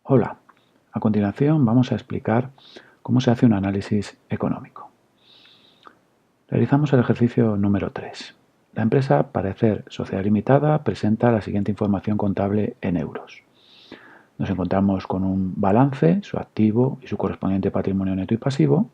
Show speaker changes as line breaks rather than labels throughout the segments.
Hola, a continuación vamos a explicar cómo se hace un análisis económico. Realizamos el ejercicio número 3. La empresa, para ser sociedad limitada, presenta la siguiente información contable en euros. Nos encontramos con un balance, su activo y su correspondiente patrimonio neto y pasivo.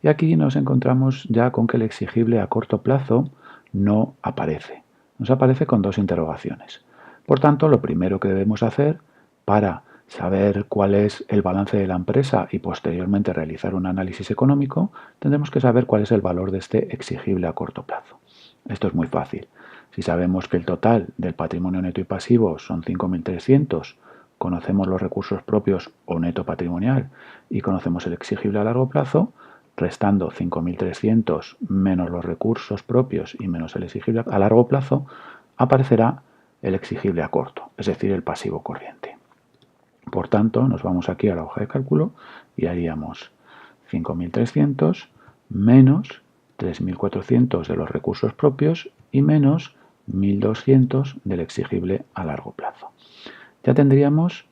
Y aquí nos encontramos ya con que el exigible a corto plazo no aparece. Nos aparece con dos interrogaciones. Por tanto, lo primero que debemos hacer para saber cuál es el balance de la empresa y posteriormente realizar un análisis económico, tendremos que saber cuál es el valor de este exigible a corto plazo. Esto es muy fácil. Si sabemos que el total del patrimonio neto y pasivo son 5.300, conocemos los recursos propios o neto patrimonial y conocemos el exigible a largo plazo, restando 5.300 menos los recursos propios y menos el exigible a largo plazo, aparecerá el exigible a corto, es decir, el pasivo corriente. Por tanto, nos vamos aquí a la hoja de cálculo y haríamos 5.300 menos 3.400 de los recursos propios y menos 1.200 del exigible a largo plazo. Ya tendríamos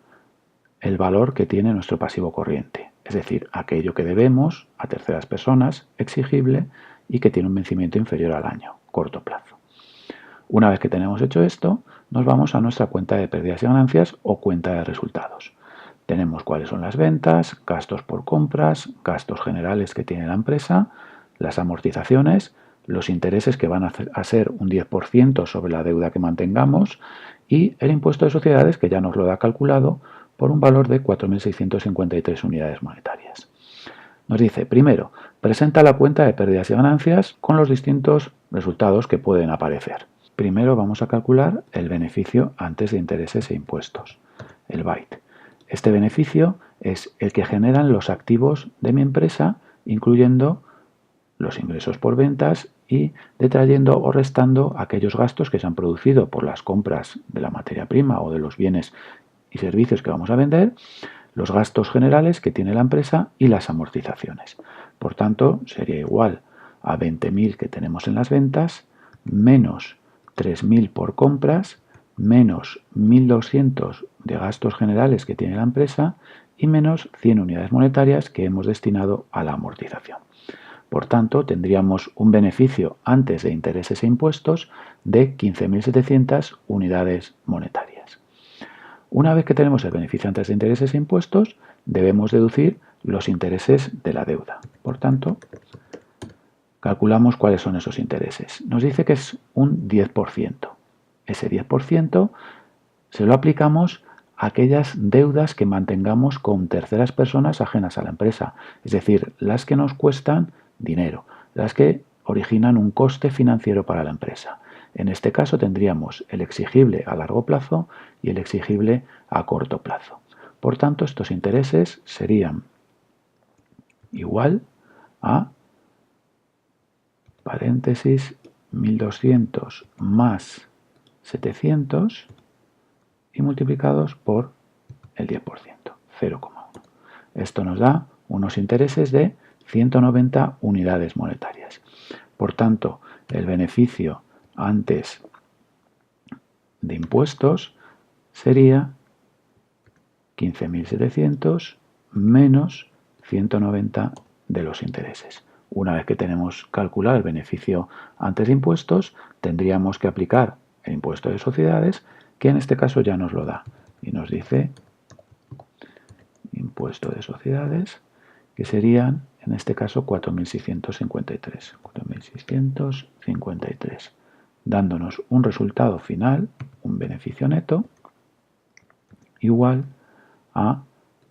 el valor que tiene nuestro pasivo corriente, es decir, aquello que debemos a terceras personas, exigible, y que tiene un vencimiento inferior al año, corto plazo. Una vez que tenemos hecho esto, nos vamos a nuestra cuenta de pérdidas y ganancias o cuenta de resultados. Tenemos cuáles son las ventas, gastos por compras, gastos generales que tiene la empresa, las amortizaciones, los intereses que van a ser un 10% sobre la deuda que mantengamos y el impuesto de sociedades que ya nos lo da calculado por un valor de 4.653 unidades monetarias. Nos dice, primero, presenta la cuenta de pérdidas y ganancias con los distintos resultados que pueden aparecer. Primero vamos a calcular el beneficio antes de intereses e impuestos, el BAIT. Este beneficio es el que generan los activos de mi empresa, incluyendo los ingresos por ventas y detrayendo o restando aquellos gastos que se han producido por las compras de la materia prima o de los bienes y servicios que vamos a vender, los gastos generales que tiene la empresa y las amortizaciones. Por tanto, sería igual a 20.000 que tenemos en las ventas, menos 3.000 por compras, menos 1.200 de gastos generales que tiene la empresa y menos 100 unidades monetarias que hemos destinado a la amortización. Por tanto, tendríamos un beneficio antes de intereses e impuestos de 15.700 unidades monetarias. Una vez que tenemos el beneficio antes de intereses e impuestos, debemos deducir los intereses de la deuda. Por tanto, calculamos cuáles son esos intereses. Nos dice que es un 10%. Ese 10% se lo aplicamos a aquellas deudas que mantengamos con terceras personas ajenas a la empresa, es decir, las que nos cuestan dinero, las que originan un coste financiero para la empresa. En este caso tendríamos el exigible a largo plazo y el exigible a corto plazo. Por tanto, estos intereses serían igual a paréntesis 1.200 más 700 y multiplicados por el 10%, 0,1. Esto nos da unos intereses de 190 unidades monetarias. Por tanto, el beneficio antes de impuestos sería 15.700 menos 190 de los intereses. Una vez que tenemos calculado el beneficio antes de impuestos, tendríamos que aplicar el impuesto de sociedades, que en este caso ya nos lo da. Y nos dice impuesto de sociedades, que serían, en este caso, 4.653. 4.653, dándonos un resultado final, un beneficio neto, igual a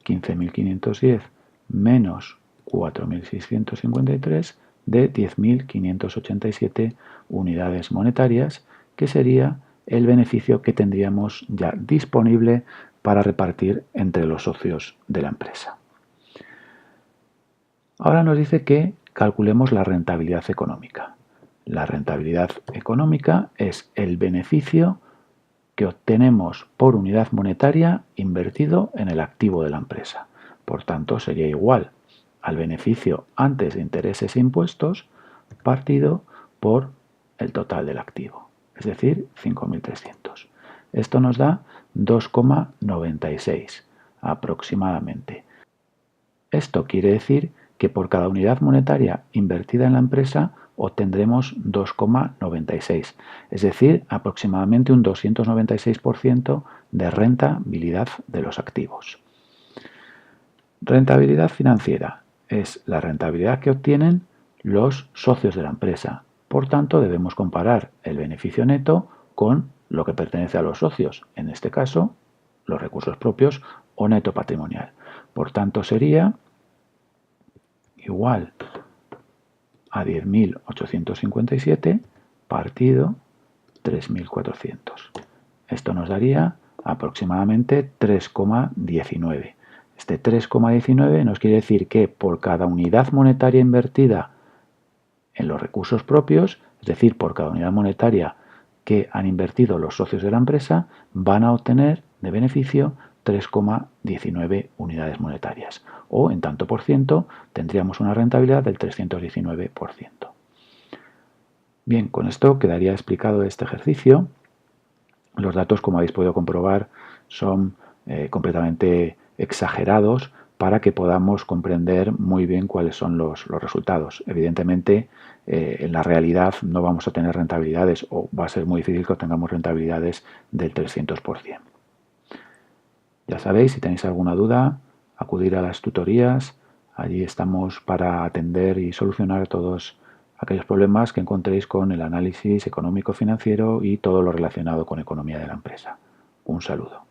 15.510 menos 4.653 de 10.587 unidades monetarias, que sería el beneficio que tendríamos ya disponible para repartir entre los socios de la empresa. Ahora nos dice que calculemos la rentabilidad económica. La rentabilidad económica es el beneficio que obtenemos por unidad monetaria invertido en el activo de la empresa. Por tanto, sería igual al beneficio antes de intereses e impuestos partido por el total del activo, es decir, 5.300. Esto nos da 2,96. aproximadamente. Esto quiere decir que por cada unidad monetaria invertida en la empresa obtendremos 2,96, es decir, aproximadamente un 296% de rentabilidad de los activos. Rentabilidad financiera es la rentabilidad que obtienen los socios de la empresa. Por tanto, debemos comparar el beneficio neto con lo que pertenece a los socios, en este caso, los recursos propios o neto patrimonial. Por tanto, sería igual a 10.857 partido 3.400. Esto nos daría aproximadamente 3,19. Este 3,19 nos quiere decir que por cada unidad monetaria invertida en los recursos propios, es decir, por cada unidad monetaria que han invertido los socios de la empresa, van a obtener de beneficio 3,19 unidades monetarias. O en tanto por ciento tendríamos una rentabilidad del 319%. Bien, con esto quedaría explicado este ejercicio. Los datos, como habéis podido comprobar, son completamente exagerados para que podamos comprender muy bien cuáles son los resultados. Evidentemente, en la realidad no vamos a tener rentabilidades o va a ser muy difícil que obtengamos rentabilidades del 300%. Ya sabéis, si tenéis alguna duda, acudir a las tutorías. Allí estamos para atender y solucionar todos aquellos problemas que encontréis con el análisis económico-financiero y todo lo relacionado con economía de la empresa. Un saludo.